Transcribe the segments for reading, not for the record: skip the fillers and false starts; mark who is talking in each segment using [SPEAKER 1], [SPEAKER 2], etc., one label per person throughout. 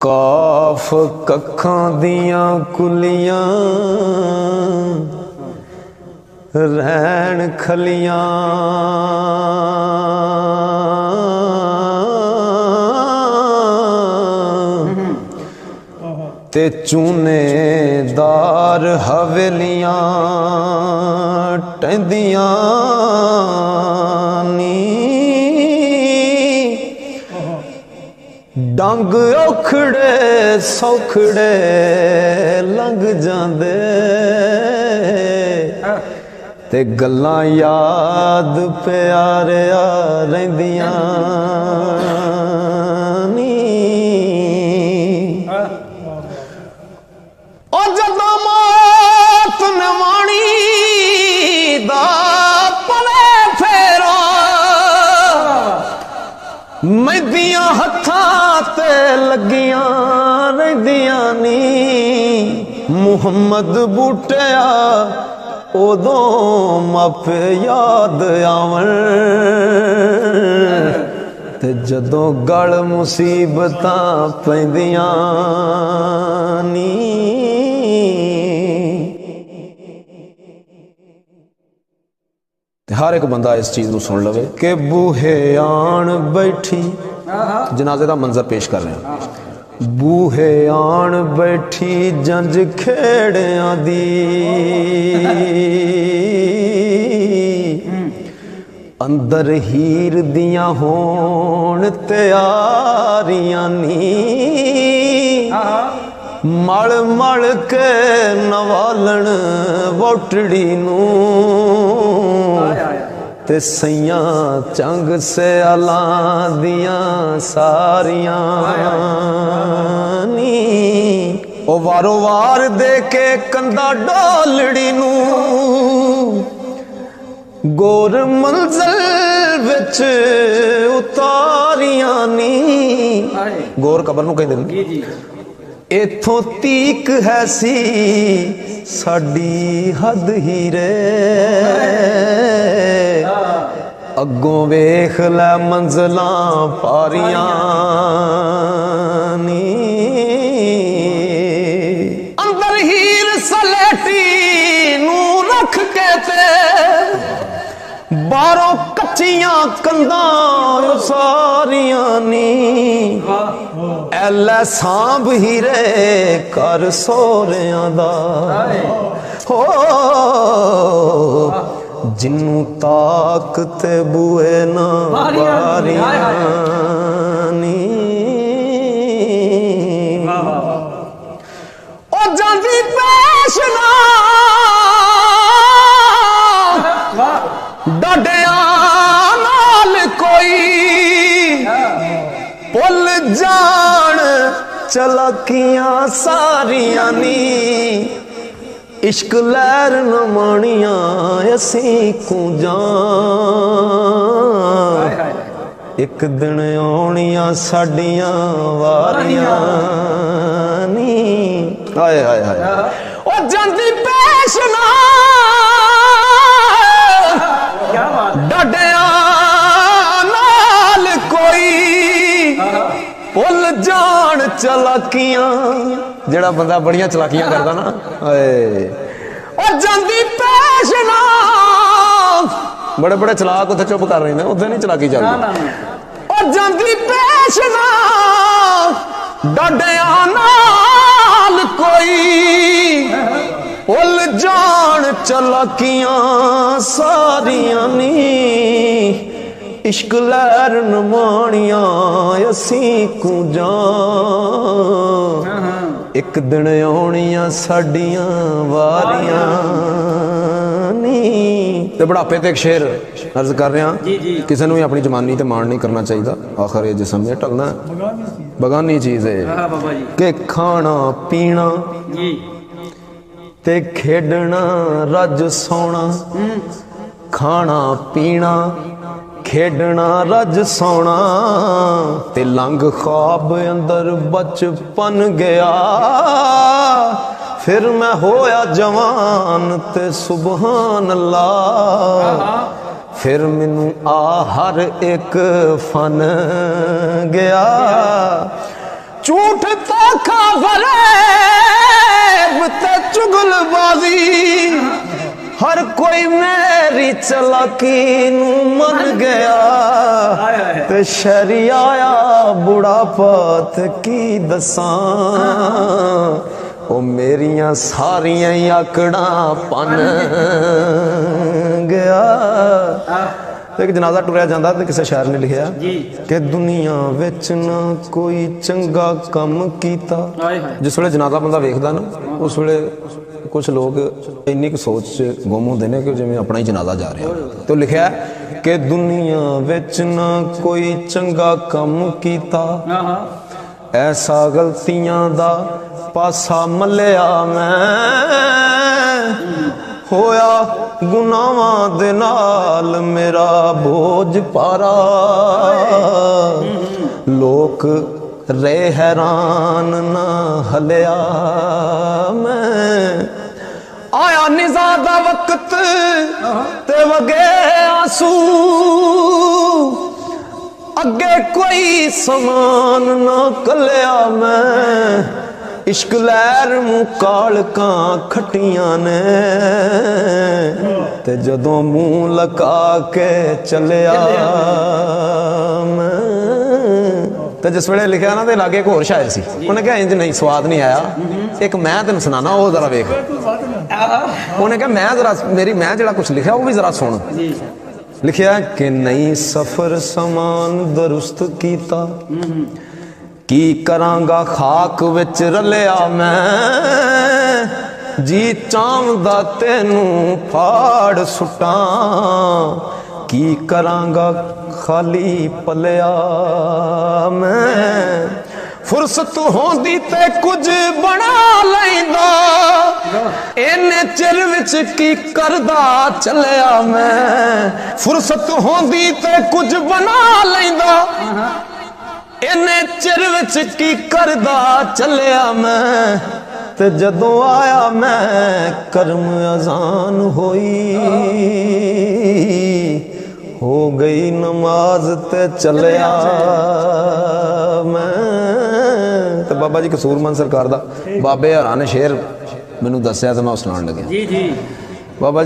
[SPEAKER 1] ਕਾਫ ਕੱਖਾਂ ਦੀਆਂ ਕੁਲੀਆਂ ਰਹਿਣ ਖਲੀਆਂ ਤੇ ਚੂਨੇਦਾਰ ਹਵੇਲੀਆਂ ਟਹਿੰਦੀਆਂ ਨੀ ਡੰਗ ਔਖੜੇ ਸੌਖੜੇ ਲੰਘ ਜਾਂਦੇ ਤੇ ਗੱਲਾਂ ਯਾਦ ਪਿਆਰਿਆ ਰਹਿੰਦੀਆਂ ਨੀ ਉਹ ਜਦੋਂ ਮੌਤ ਨਿਵਾਣੀ ਦਾ ਪਲੇ ਫੇਰਾ ਮੈਦੀਆਂ ਹੱਥਾਂ ਤੇ ਲੱਗੀਆਂ ਰਹਿੰਦੀਆਂ ਨੀ ਮੁਹੰਮਦ ਬੂਟਿਆ ਉਦੋਂ ਮਾਪੇ ਯਾਦ ਆਵਣ ਤੇ ਜਦੋਂ ਗਲ ਮੁਸੀਬਤਾਂ ਪੈਂਦੀਆਂ ਨੀ ਤੇ ਹਰ ਇੱਕ ਬੰਦਾ ਇਸ ਚੀਜ਼ ਨੂੰ ਸੁਣ ਲਵੇ ਕਿ ਬੂਹੇ ਆਣ ਬੈਠੀ ਜਨਾਜ਼ੇ ਦਾ ਮੰਜ਼ਰ ਪੇਸ਼ ਕਰ ਰਹੇ ਹਾਂ। ਬੂਹੇ ਆਣ ਬੈਠੀ ਜੰਜ ਖੇੜਿਆਂ ਦੀ ਅੰਦਰ ਹੀਰ ਦੀਆਂ ਹੋਣ ਤਿਆਰੀਆਂ ਨੀ ਮਲ ਮਲ ਕੇ ਨਵਾਲਣ ਵੋਟੜੀ ਨੂੰ ਤੇ ਸਈਆਂ ਚੰਗ ਸਿਆਲਾਂ ਦੀਆਂ ਸਾਰੀਆਂ ਨੀ ਉਹ ਵਾਰੋ ਵਾਰ ਦੇ ਕੇ ਕੰਧਾ ਡੋਲੜੀ ਨੂੰ ਗੋਰ ਮੰਜ਼ਲ ਵਿੱਚ ਉਤਾਰੀਆਂ ਨੀ ਗੋਰ ਕਬਰ ਨੂੰ ਕਹਿੰਦੇ ਨੇ ਇਥੋਂ ਤੀਕ ਹੈ ਸੀ ਸਾਡੀ ਹੱਦ ਹੀਰੇ ਅੱਗੋਂ ਵੇਖ ਲੈ ਮੰਜ਼ਲਾਂ ਪਾਰੀਆਂ ਨੀ ਅੰਦਰ ਹੀਰ ਸਲੇਟੀ ਨੂੰ ਰੱਖ ਕੇ ਤੇ ਬਾਹਰੋਂ ਕੱਚੀਆਂ ਕੰਧਾਂ ਸਾਰੀਆਂ ਨੀ ਐਲੇ ਸਾਂਭ ਹੀਰੇ ਕਰ ਸੋਹਰਿਆਂ ਦਾ ਹੋ ਜਿਨੂੰ ਤਾਕ ਤੇ ਬੂਏ ਨਾ ਬਾਰੀਆਂ ਨੀ ਉਹ ਜਾਂਦੀ ਪੇਸ਼ ਨਾ ਡਾਡਿਆਂ ਨਾਲ ਕੋਈ ਭੁੱਲ ਜਾਣ ਚਲਾਕੀਆਂ ਸਾਰੀਆਂ ਨੀ ਇਸ਼ਕ ਲਹਿਰ न ਮਾਣੀਆਂ ਅਸੀਂ ਕੂੰਜਾਂ ਇੱਕ ਦਿਨ ਆਉਣੀਆਂ ਸਾਡੀਆਂ ਵਾਰੀਆਂ ਨੀ ਹਾਏ ਹਾਏ ਹਾਏ ਉਹ ਜਾਂਦੀ ਪੇਸ਼ ਨਾ ਡਾਡਿਆਂ ਨਾਲ ਕੋਈ ਭੁੱਲ ਜਾਣ ਚਲਾਕੀਆਂ ਜਿਹੜਾ ਬੰਦਾ ਬੜੀਆਂ ਚਲਾਕੀਆਂ ਕਰਦਾ ਨਾ ਓਏ ਉਹ ਜਾਂਦੀ ਪੇਸ਼ ਨਾ ਬੜੇ ਬੜੇ ਚਲਾਕ ਉੱਥੇ ਚੁੱਪ ਕਰ ਰਹੇ ਨੇ ਉੱਥੇ ਨਹੀਂ ਚਲਾਕੀ ਚੱਲਦੀ ਉਹ ਜਾਂਦੀ ਪੇਸ਼ ਨਾ ਡਾਡਿਆਂ ਨਾਲ ਕੋਈ ਭੁੱਲ ਜਾਣ ਚਲਾਕੀਆਂ ਸਾਰੀਆਂ ਨੀ ਇਸ਼ਕ ਲਹਿਰ न ਮਾਣੀਆਂ ਅਸੀਂ ਕੂੰਜਾਂ ਇੱਕ ਦਿਨ ਆਉਣੀਆਂ ਸਾਡੀਆਂ ਵਾਰੀਆਂ ਨੀ ਤੇ ਬੁਢਾਪੇ ਤੇ ਇੱਕ ਸ਼ੇਰ अर्ज कर रहा किसी ਨੂੰ ਵੀ ਆਪਣੀ ਜਵਾਨੀ ਤੇ ਮਾਣ ਨਹੀਂ ਕਰਨਾ ਚਾਹੀਦਾ ਆਖਰ ਇਹ ਜਿਸਮ ਨੇ ਢਲਣਾ ਬਗਾਨੀ ਚੀਜ਼ ਹੈ ਕਿ ਖਾਣਾ ਪੀਣਾ ਤੇ ਖੇਡਣਾ ਰੱਜ ਸੌਣਾ ਖਾਣਾ ਪੀਣਾ ਖੇਡਣਾ ਰੱਜ ਸੌਣਾ ਤੇ ਲੰਘ ख्वाब अंदर बचपन गया फिर मैं होया जवान ते सुबहान अल्लाह फिर मैनू आ हर एक फन गया झूठ धोखा फरेब ते चुगलबाजी हर कोई मेरी चलाकी नू मन गया ते शहरी आया बुढ़ापा ते की दसां ओ मेरियां सारियां आकड़ा पन गया। एक जनाजा टुरिया जाता तो किसी शायर ने लिखा कि दुनिया विच ना कोई चंगा कम कीता। जिस वे जनाजा बंदा वेखदा ना उस वे कुछ लोग इन्नी क सोच गुम होंदे ने कि जिवें अपना ही जनाजा जा रहा। तो लिखा कि दुनिया विच ना कोई चंगा कम कीता ऐसा गलतियां दा पासा मलिया मैं होया गुनाहां दे नाल मेरा बोझ पारा लोक रे हैरान ना हलिया मैं आया निज़ा दा वक्त ते वगे आंसू अगे कोई समान ना कलिया मैं इश्क लैर मुकाल कां खटियां ने ते जदों मुंह लका के चलिया मैं। ते जिस वेले लिखा ना तो लागे एक होर शायर सी उन्हें कहा इंज नहीं स्वाद नहीं आया एक मैं तेन सुनाना वो जरा वेख। उन्हें कहा मैं जरा मेरी मैं जरा कुछ लिखा वो भी जरा सुन। लिखा कि नई सफर समान दुरुस्त कीता की करांगा खाक विच रलिया मैं जी चांवदा तेनू फाड़ सुटां की करांगा खाली पलिया मैं फुरसत होंदी ते कुछ बना लैंदा इन्ने चिर विच की करदा चलिया मैं फुरसत होंदी ते कुछ बना लैंदा इन्ने चिर विच की करदा चलिया मैं ते जदों आया मैं करम अजान होई हो गई नमाज ते चलिया मैं। ते बाबा जी कसूरमंद सरकार दा बाबे हरा ने शेर मैनू दस्या ते मैं सुनान लग्या। बाबा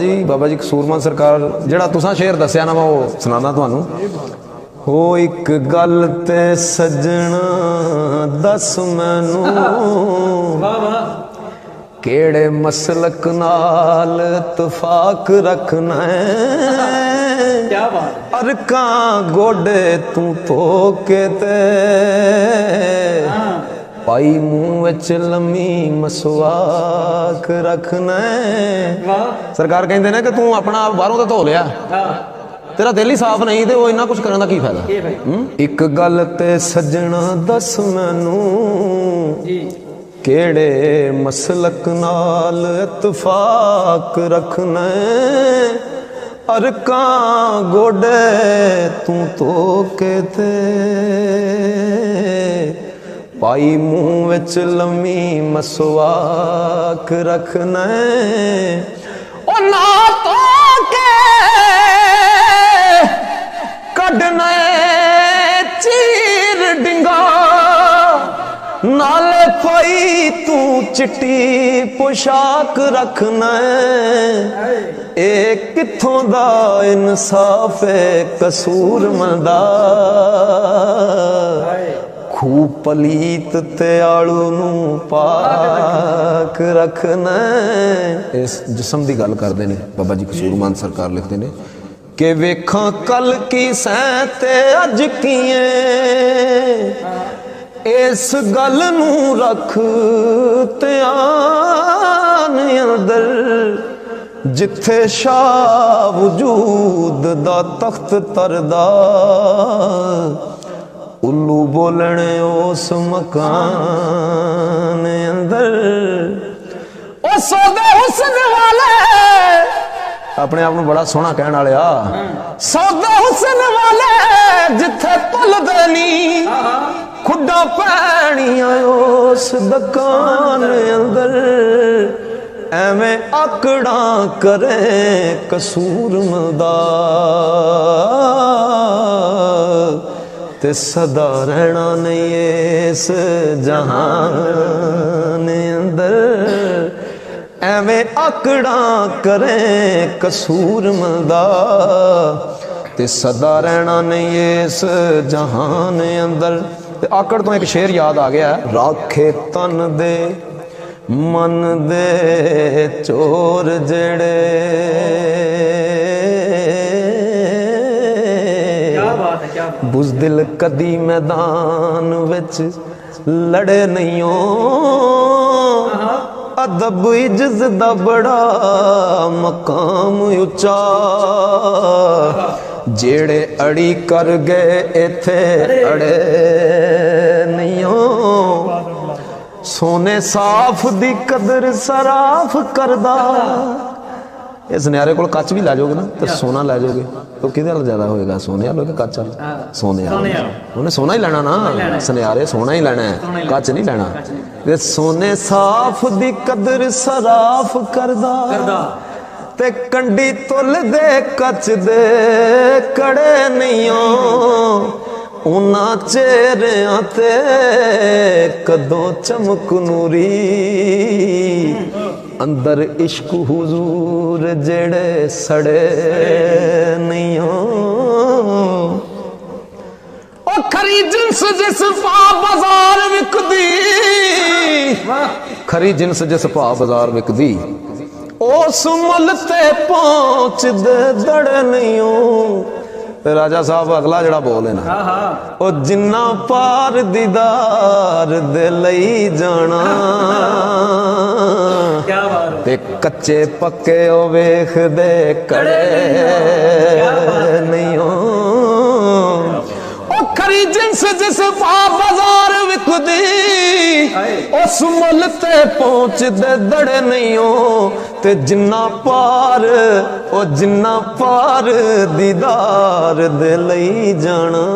[SPEAKER 1] जी कसूरमंद सरकार जिहड़ा तुसां शेर दस्या ना मैं वो सुनाना तुहानू। हो एक गल ते सजना दस मैनू केड़े मसलक नाल इत्तफाक रखना है अरकां गोडे तू धोके ते पाई मुंह विच लम्मी मसवाक रखना है। सरकार कहते ने कि तू अपना बाहरों तो धो लिया तेरा दिल ही साफ नहीं तो इन्ना कुछ करने का की फायदा। एक गल ते सजना दस मैनू केड़े मसलक नाल इत्तफाक रखना अरकां गोडे तू धोके ते पाई मुंह विच लम्मी मसवाक रखना ओ ना तो के कढना चीर डिंगा नाले कोई तू चिट्टी पोशाक रखना ए किथों दा इंसाफ कसूर मंदा खूब पलीत ते आलू नू पाक रखना। इस जिस्म की गल करते हैं बाबा जी कसूरमंद सरकार लिखते हैं कि वेखा कल की सैते अज किए इस गल नू रख ध्यान अंदर जिथे शाह वजूद दा तख्त तरदा उल्लू बोलने उस मकान अंदर ओ सौदे हुस्न वाले अपने आप को बड़ा सोहना कहने वाले सौदे हुस्न वाले जिथे तुलदे नी खुडा पैणियां उस दुकान अंदर एवें आकड़ा करे कसूर मदा ते सदा रहना नहीं इस जहान अंदर एवें आकड़ा करें कसूर मंदा ते सदा रहना नहीं इस जहान अंदर। ते आकड़ तो एक शेर याद आ गया, राखे तन दे मन दे चोर जेड़े बुज़दिल कदी मैदान विच लड़े नहीं हो। अदब इज्जत दा बड़ा मकाम उच्चा जेड़े अड़ी कर गए इथे अड़े नहीं हो। सोने साफ दी कदर सराफ करदा। इस सुनियारे को कच भी लै जाओगे ना तो सोना लै जाओगे तो किहदे नाल ज्यादा होएगा, सोने वाला कि कच वाला? सोने वाला। उन्हें सोना ही लेना ना, सुनियारे सोना ही लेना है, कच नहीं लेना। ते सोने साफ दी कदर सराफ करदा ते कंडी तुल दे कच दे कड़े नहीं हो। उन्ना चेहरियां ते कदों चमक नूरी अंदर इश्क हुजूर जेड़े सड़े नहीं हो। ओ खरी जिन्स जिस पा बाजार विकदी, खरी जिन्स जिस पा बाजार विकदी उस मुल ते पहुंच दे दड़ नहीं हो। राजा साहब अगला जड़ा बोले ना, ओ जिन्ना पार दीदार दे लई जाना ते कच्चे पक्के ओ वेख दे कड़े नहीं हो। ओ खरी जिन्स जिस पा बाजार विकदी उस मुल ते पहुंच दे दड़ नहीं हो। ते जिन्ना पार ओ जिन्ना पार दीदार दे लई जाना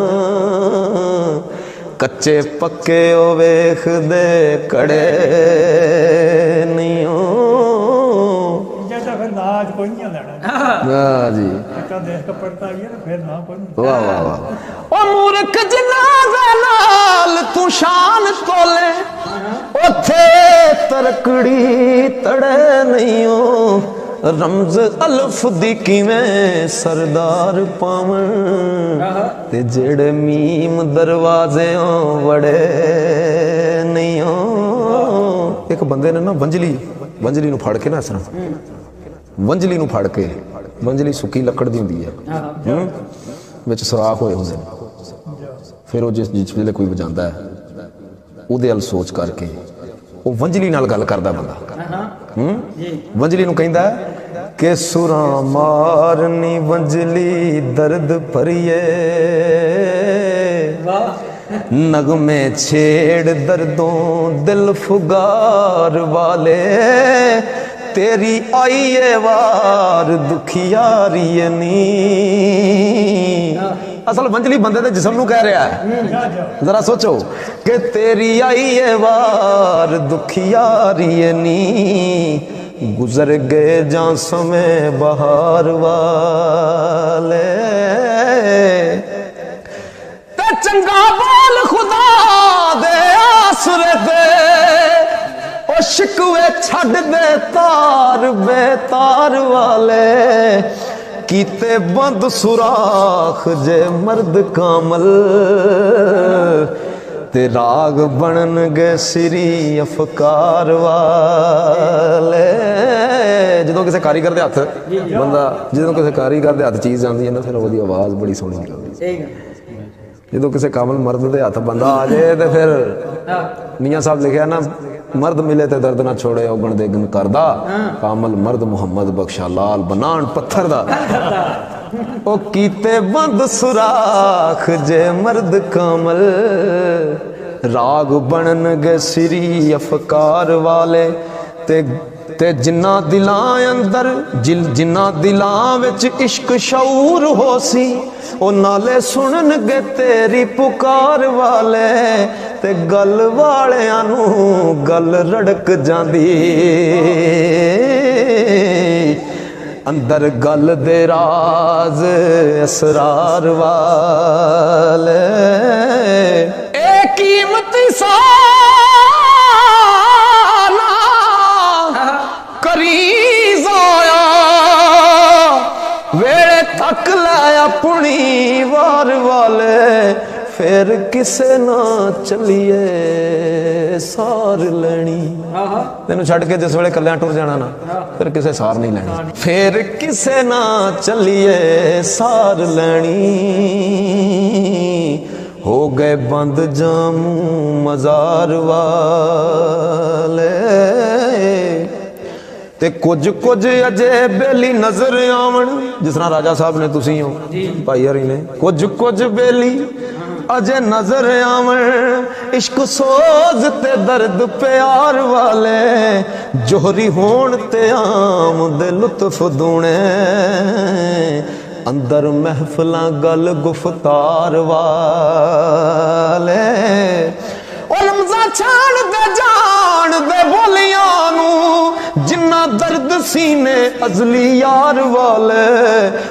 [SPEAKER 1] कच्चे पक्के ओ वेख दे कड़े नहीं हो। जी वाह वाह वाह। ओ मूर्ख जिन्ना दे नाल तू शान तोले उथे तरकड़ी तड़े नहीं हो। रमज अल्फ दी किवें सरदार पावन ते जेड़े मीम दरवाजे वड़े नहीं हो। एक बंदे ने ना वंजली नूं फड़ के ना, इस तरह वंजली नूं फड़ के, वंजली सुक्की लकड़ दी हुंदी है विच सुराख होए हुंदे ने, फिर वो जिस वेले कोई वजांदा है उहदे अल सोच करके वो वंजली नाल गल करदा बंदा। वंजली नूं कहंदा कि सुरां मारनी वंजली दर्द भरिए नगमे छेड़ दर्दों दिल फुगार वाले तेरी आईए वार दुखियारी नी। असल वंजली बंदे दे जिस्म नूं कह रहा है, जरा सोचो कि तेरी आईए वार दुखियारी नी गुजर गए जा समय बहार वाले। ते चंगा बोल खुदा दे आसरे दे ओ शिकवे छड़ दे तार बेतार वाले कीते बंद सुराख जे मर्द कामल ते राग बनन गए सिरी अफकार वाले। जो किसी कारीगर दे हथ बंदा, जो किसी कारीगर दे हथ चीज़ जाती है ना फिर वो आवाज़ बड़ी सोहनी निकलती। जो किसी कामल मर्द दे हथ बंदा आ जाए तो फिर मियाँ साहब लिखा ना, मर्द मिले तो दर्द ना छोड़े उगन दे गन करदा कामल मर्द मुहम्मद बख्शा लाल बनान पत्थर दा। ओ कीते बंद सुराख जे मर्द कामल राग बनन गए सिरी अफकार वाले ते जिन्ना दिलां अंदर जिन्ना दिलां विच इश्क शऊर हो सी ओ नाले सुनन गे तेरी पुकार वाले ते गल वालियां नू गल रड़क जांदी अंदर गल दे राज असरार वाले ए कीमती साना करी जाया वेले तक लै अपनी वार वाले फिर किसे ना चलिए सार लेनी तेन छड़ के जिस वे कलिया टुर जाना ना फिर किसे सार नहीं लेनी फिर किसे ना चलिए सार लेनी हो गए बंद जामू मजार वाले ते कुछ कुछ अजे बेली नजर आवन जिस तरह राजा साहब ने तुसी हो भाई हरी ने कुछ कुछ बेली अजे नजर आवन इश्क सोज ते दर्द प्यार वाले जोहरी होण ते आम दे लुत्फ दूने अंदर महफिलां गल गुफ्तार वाले लम्जा छाण दे जान दे बोलियां नू जिन्ना दर्द सीने अजली यार वाले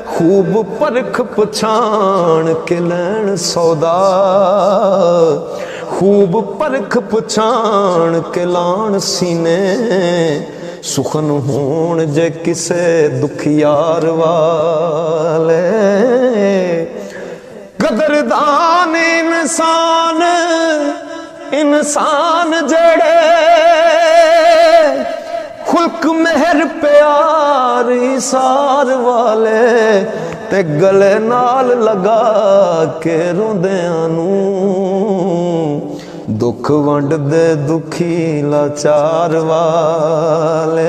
[SPEAKER 1] खूब परख पछाण के लैन सौदा खूब परख पछाण के लान सीने सुखन होण जे किसे दुखियार वाले कदरदान इंसान जड़े खुल्क मेहर प्यार सार वाले ते गले नाल लगा के रोंदियां नू दुख वंड दे दुखी लाचार वाले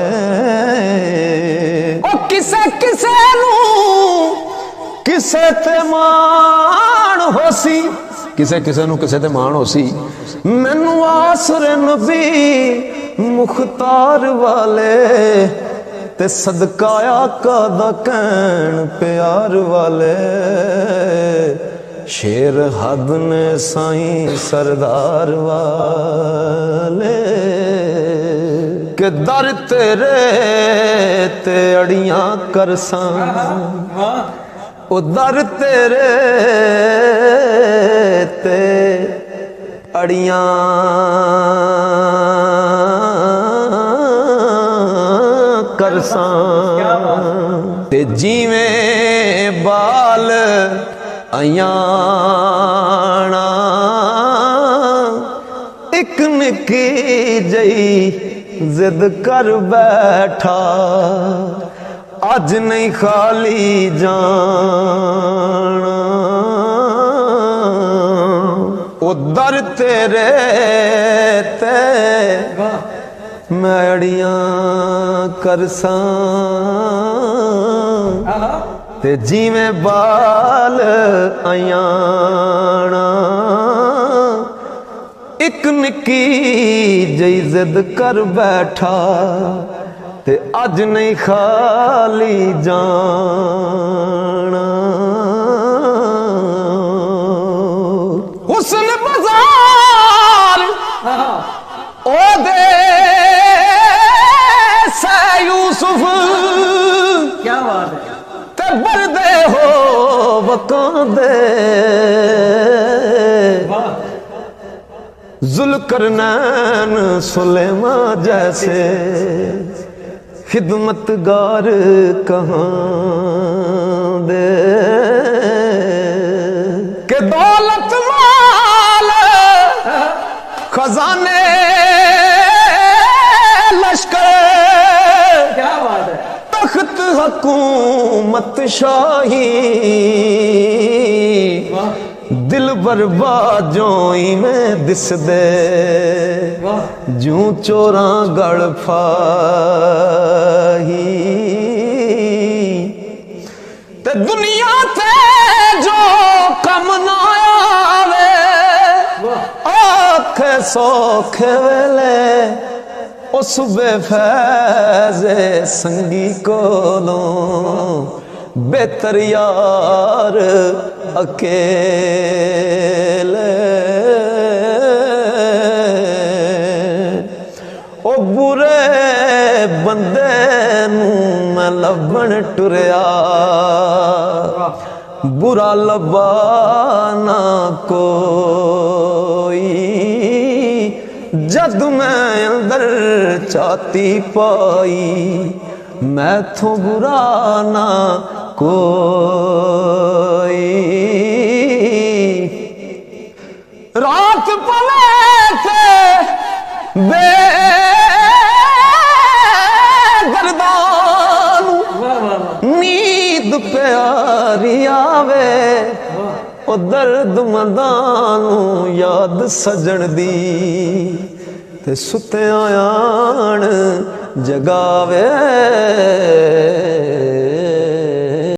[SPEAKER 1] ओ किसे किसे नू किसे ते मान होसी किसे किसे नू किसे ते मान होसी मैनू आसरे नबी मुख्तार वाले ते सदकाया कादा कहन प्यार वाले शेर हद ने साईं सरदार वाले के दर तेरे ते अड़ियां करसां ओ दर तेरे ते अड़ियां करसां ते जीवें बाल अयाना एक निकी जई जिद कर बैठा अज नहीं खाली जाना उधर तेरे ते मैड़ियां करसां ते जिवें बाल अयाना एक निकी जई जिद कर बैठा ते अज नहीं खाली जाना हुस्न बाजार ओ दे से यूसुफ
[SPEAKER 2] क्या बात है
[SPEAKER 1] ते बरदे हो वकांदे जुल्करनैन सुलेमान जैसे खिदमतगार कहाँ दे के दौलत माल खजाने लश्कर
[SPEAKER 2] क्या बात है
[SPEAKER 1] तख्त हुकूमत शाही दिल बर्बादों में दिस दे जू चोरा गड़ फाही ते दुनिया ते जो कम ना आवे आखे सौखे वेले उस बेफैज़े संगी कोलों बेहतर यार अकेले ओ बुरे बंदे नूं मैं लभण टुरिया बुरा लभा ना कोई जद मैं अंदर छाती पाई मैथों बुरा ना कोई रात पले थे बेगरदान नींद प्यारी आवे ओ दर्द मंदानू याद सजन दी ते सुत्ते आयान जगावे